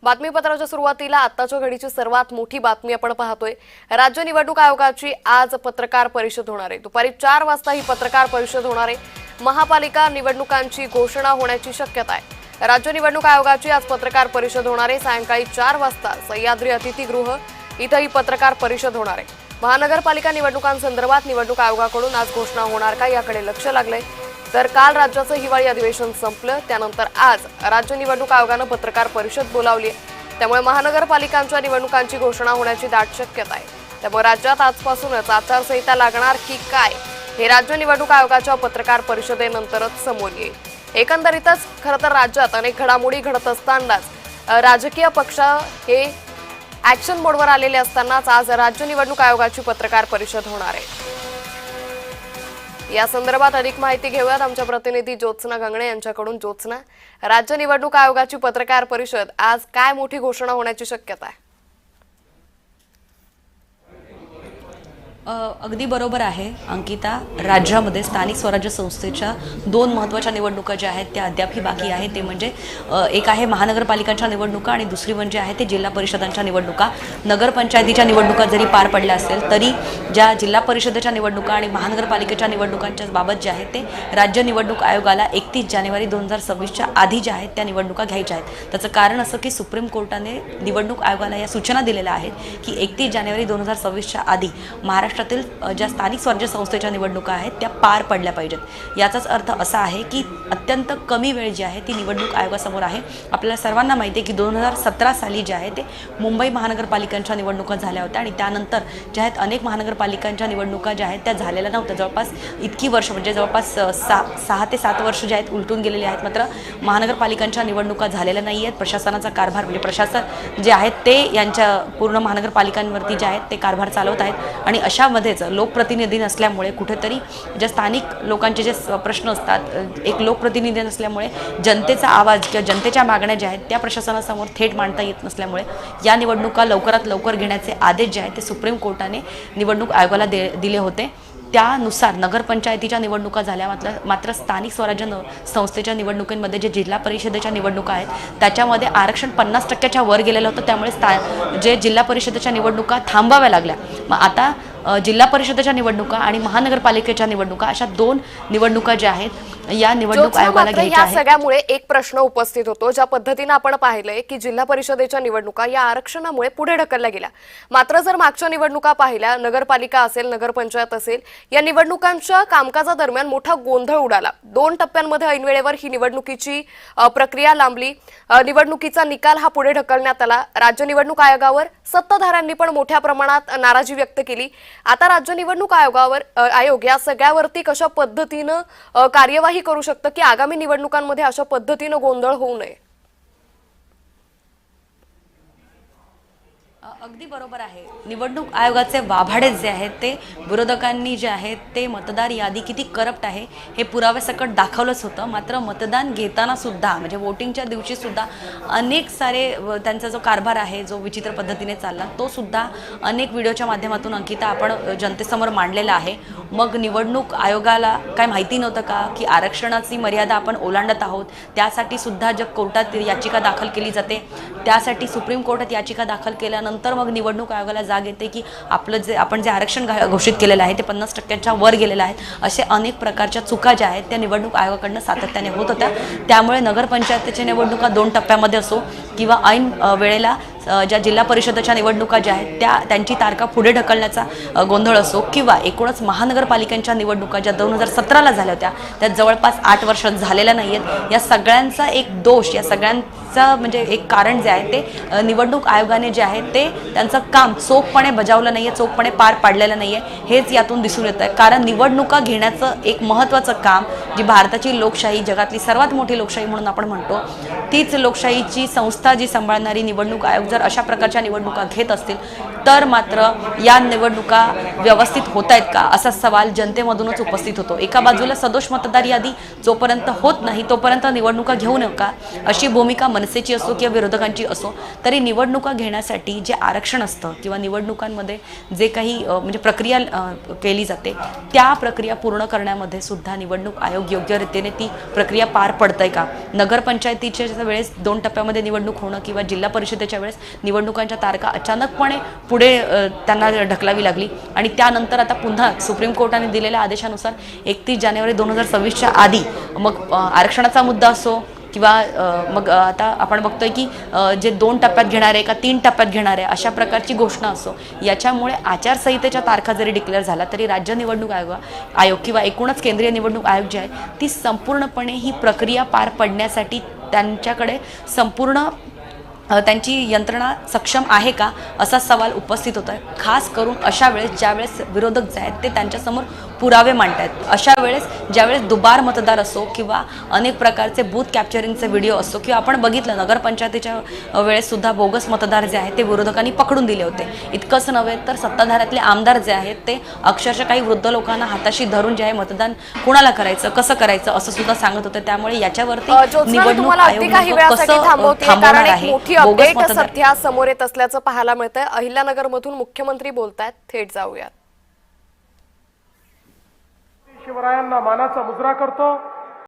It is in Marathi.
बातमीपत्राच्या सुरुवातीला आताच्या घडीची सर्वात मोठी बातमी आपण पाहतोय। राज्य निवडणूक आयोगाची आज पत्रकार परिषद होणार आहे। दुपारी 4 वाजता ही पत्रकार परिषद होणार आहे। महापालिका निवडणुकांची घोषणा होण्याची शक्यता आहे। राज्य निवडणूक आयोगाची आज पत्रकार परिषद होणार आहे। सायंकाळी 4 वाजता सह्याद्री अतिथीगृह इथं ही पत्रकार परिषद होणार आहे। महानगरपालिका निवडणुकांसंदर्भात निवडणूक आयोगाकडून आज घोषणा होणार का याकडे लक्ष लागलंय। तर काल राज्याचं हिवाळी अधिवेशन संपलं, त्यानंतर आज राज्य निवडणूक आयोगानं पत्रकार परिषद बोलावली आहे। त्यामुळे महानगरपालिकांच्या निवडणुकांची घोषणा होण्याची दाट शक्यता आहे। त्यामुळे राज्यात आजपासूनच आचारसंहिता लागणार की काय हे राज्य निवडणूक आयोगाच्या पत्रकार परिषदेनंतरच समोर येईल। एकंदरीतच खरं तर राज्यात अनेक घडामोडी घडत असतानाच राजकीय पक्ष हे ऍक्शन मोडवर आलेले असतानाच आज राज्य निवडणूक आयोगाची पत्रकार परिषद होणार आहे। या संदर्भात अधिक माहिती घेऊयात आमच्या प्रतिनिधी ज्योत्सना गंगणे यांच्याकडून। ज्योत्सना, राज्य निवडणूक आयोगाची पत्रकार परिषद, आज काय मोठी घोषणा होण्याची शक्यता आहे? अगदी बरोबर आहे अंकिता। राज्यामध्ये स्थानिक स्वराज्य संस्थेच्या 2 महत्त्वाच्या निवडणुका ज्या आहेत त्या अद्यापही बाकी आहेत। ते म्हणजे एक आहे महानगरपालिकांच्या निवडणुका आणि दुसरी म्हणजे आहे ते जिल्हा परिषदांच्या निवडणुका। नगरपंचायतीच्या निवडणुका जरी पार पडल्या असेल तरी ज्या जिल्हा परिषदेच्या निवडणुका आणि महानगरपालिकेच्या निवडणुकांच्या बाबत जे आहे ते राज्य निवडणूक आयोगाला 31 जानेवारी 2026च्या आधी ज्या आहेत त्या निवडणुका घ्यायच्या आहेत। त्याचं कारण असं की सुप्रीम कोर्टाने निवडणूक आयोगाला या सूचना दिलेल्या आहेत की 31 जानेवारी 2026च्या आधी महाराष्ट्रातील ज्या स्थानिक स्वराज्य संस्थेच्या निवडणुका आहेत त्या पार पडल्या पाहिजेत। याचाच अर्थ असा आहे की अत्यंत कमी वेळ जी आहे ती निवडणूक आयोगासमोर आहे। आपल्याला सर्वांना माहिती आहे की 2017 साली जे आहे ते मुंबई महानगरपालिकांच्या निवडणुका झाल्या होत्या आणि त्यानंतर ज्या आहेत अनेक महानगरपालिकांच्या निवडणुका ज्या आहेत त्या झालेल्या नव्हत्या। जवळपास इतकी वर्ष म्हणजे जवळपास 6 ते 7 वर्ष जे आहेत उलटून गेलेली आहेत। मात्र महानगरपालिकांच्या निवडणुका झालेल्या नाही आहेत। प्रशासनाचा कारभार म्हणजे प्रशासन जे आहेत ते यांच्या पूर्ण महानगरपालिकांवरती जे आहेत ते कारभार चालवत आहेत आणि अशामध्येच लोकप्रतिनिधी नसल्यामुळे कुठेतरी ज्या स्थानिक लोकांचे जे प्रश्न असतात, एक लोकप्रतिनिधी नसल्यामुळे जनतेचा आवाज किंवा जनतेच्या मागण्या ज्या आहेत त्या प्रशासनासमोर थेट मांडता येत नसल्यामुळे या निवडणुका लवकरात लवकर घेण्याचे आदेश जे आहेत ते सुप्रीम कोर्टाने निवडणूक आयोगाला दिले होते। त्यानुसार नगरपंचायतीच्या निवडणुका झाल्या, मात्र स्थानिक स्वराज्य संस्थेच्या निवडणुकांमध्ये जे जिल्हा परिषदेच्या निवडणुका आहेत त्याच्यामध्ये आरक्षण 50% वर गेलेलं होतं। त्यामुळे जे जिल्हा परिषदेच्या निवडणुका थांबाव्या लागल्या। मग आता जिल्हा परिषदेच्या निवडणुका आणि महानगरपालिकेच्या निवडणुका अशा 2 निवडणुका ज्या आहेत या निवडणूक आयोगाला घ्यायच्या आहेत। या सगळ्यामुळे एक प्रश्न उपस्थित होतो, ज्या पद्धतीने आपण पाहिलंय की जिल्हा परिषदेच्या निवडणुका या आरक्षणामुळे पुढे ढकलल्या गेल्या। मात्र जर मागच्या निवडणुका पाहिल्या, नगरपालिका असेल, नगरपंचायत असेल, या निवडणुकांच्या कामकाजादरम्यान मोठा गोंधळ उडाला। 2 टप्प्यांमध्ये ऐनवेळेवर ही निवडणुकीची प्रक्रिया लांबली। निवडणुकीचा निकाल हा पुढे ढकलण्यात आला। राज्य निवडणूक आयोगावर सत्ताधाऱ्यांनी पण मोठ्या प्रमाणात नाराजी व्यक्त केली। आता राज्य निवडणूक आयोग या सगळ्यावरती कशा पद्धतीनं कार्यवाही करू शकतं की आगामी निवडणुकांमध्ये अशा पद्धतीनं गोंधळ होऊ नये? अगदी बरोबर आहे। निवडणूक आयोगाचे वाभाडे जे आहेत ते विरोधकांनी जे आहेत ते मतदार यादी किती करप्ट आहे हे पुराव्यासकट दाखवलंच होतं। मात्र मतदान घेताना सुद्धा म्हणजे वोटिंगच्या दिवशी सुद्धा अनेक सारे त्यांचा जो कारभार आहे जो विचित्र पद्धतीने चालला तो सुद्धा अनेक व्हिडिओच्या माध्यमातून अंकिता आपण जनतेसमोर मांडलेला आहे। मग निवडणूक आयोगाला काय माहिती नव्हतं का की आरक्षणाची मर्यादा आपण ओलांडत आहोत? त्यासाठी सुद्धा जर कोर्टात याचिका दाखल केली जाते, त्यासाठी सुप्रीम कोर्टात याचिका दाखल केल्यानंतर मग निवडणूक आयोगाला जाग येते की आपण जे आरक्षण घोषित केलेलं आहे ते 50%च्या वर गेलेलं आहे। असे अनेक प्रकारच्या चुका ज्या आहेत त्या निवडणूक आयोगाकडून सातत्याने होत होत्या। त्यामुळे नगरपंचायतीच्या निवडणुका 2 टप्प्यामध्ये असो किंवा ऐन वेळेला ज्या जिल्हा परिषदेच्या निवडणुका ज्या आहेत त्यांची तारखा पुढे ढकलण्याचा गोंधळ असो किंवा एकूणच महानगरपालिकांच्या निवडणुका ज्या 2017ला झाल्या होत्या त्या जवळपास 8 वर्ष झालेल्या नाही आहेत। या सगळ्यांचा एक दोष, या सगळ्यांचा म्हणजे एक कारण जे आहे ते निवडणूक आयोगाने जे आहे ते त्यांचं काम चोखपणे बजावलं नाही आहे, चोखपणे पार पाडलेलं नाही आहे, हेच यातून दिसून येतं आहे। कारण निवडणुका घेण्याचं एक महत्त्वाचं काम, जी भारताची लोकशाही, जगातली सर्वात मोठी लोकशाही म्हणून आपण म्हणतो, तीच लोकशाहीची संस्था जी सांभाळणारी निवडणूक आयोग जर अशा प्रकारच्या निवडणुका घेत असतील तर मात्र या निवडणुका व्यवस्थित होत आहेत का असा सवाल जनतेमधूनच उपस्थित होतो। एका बाजूला सदोष मतदार यादी जोपर्यंत होत नाही तोपर्यंत निवडणुका घेऊ नका अशी भूमिका मनसेची असो किंवा विरोधकांची असो, तरी निवडणुका घेण्यासाठी जे आरक्षण असतं किंवा निवडणुकांमध्ये जे काही म्हणजे प्रक्रिया केली जाते, त्या प्रक्रिया पूर्ण करण्यामध्ये सुद्धा निवडणूक आयोग योग्य रीतीने ती प्रक्रिया पार पडतंय का? नगरपंचायतीच्या वेळेस 2 टप्प्यामध्ये निवडणूक होणं किंवा जिल्हा परिषदेच्या वेळेस निवडणुकांच्या तारखा अचानकपणे पुढे त्यांना ढकलावी लागली आणि त्यानंतर आता पुन्हा सुप्रीम कोर्टाने दिलेल्या आदेशानुसार 31 जानेवारी 2026च्या आधी मग आरक्षणाचा मुद्दा असो किंवा मग आता आपण बघतोय की जे 2 टप्प्यात घेणारे का 3 टप्प्यात घेणारे अशा प्रकारची घोषणा असो, याच्यामुळे आचारसंहितेच्या तारखा जरी डिक्लेअर झाला तरी राज्य निवडणूक आयोग किंवा एकूणच केंद्रीय निवडणूक आयोग जे आहे ती संपूर्णपणे ही प्रक्रिया पार पडण्यासाठी त्यांच्याकडे संपूर्ण त्यांची यंत्रणा सक्षम आहे का असा सवाल उपस्थित होत आहे. खास करून अशा वेळेस ज्यावेळेस विरोधक जे आहेत ते त्यांच्यासमोर पुरावे मांडतायत, अशा वेळेस ज्यावेळेस दुबार मतदार असो किंवा अनेक प्रकारचे बूथ कॅप्चरिंगचे व्हिडिओ असो किंवा आपण बघितलं नगरपंचायतीच्या वेळेस सुद्धा बोगस मतदार जे आहेत ते विरोधकांनी पकडून दिले होते. इतकंच नव्हे तर सत्ताधाऱ्यातले आमदार जे आहेत ते अक्षरशः काही वृद्ध लोकांना हाताशी धरून जे आहे मतदान कोणाला करायचं कसं करायचं असं सुद्धा सांगत होते. त्यामुळे याच्यावरती निवडणूक आयोग कसं थांबवणार आहे, बोगस अपडेट सध्या समोर येत असल्याचं पाहायला मिळतंय. अहिल्यानगरमधून मुख्यमंत्री बोलतायत, थेट जाऊयात. शिवरायांना मानाचा मुजरा करतो.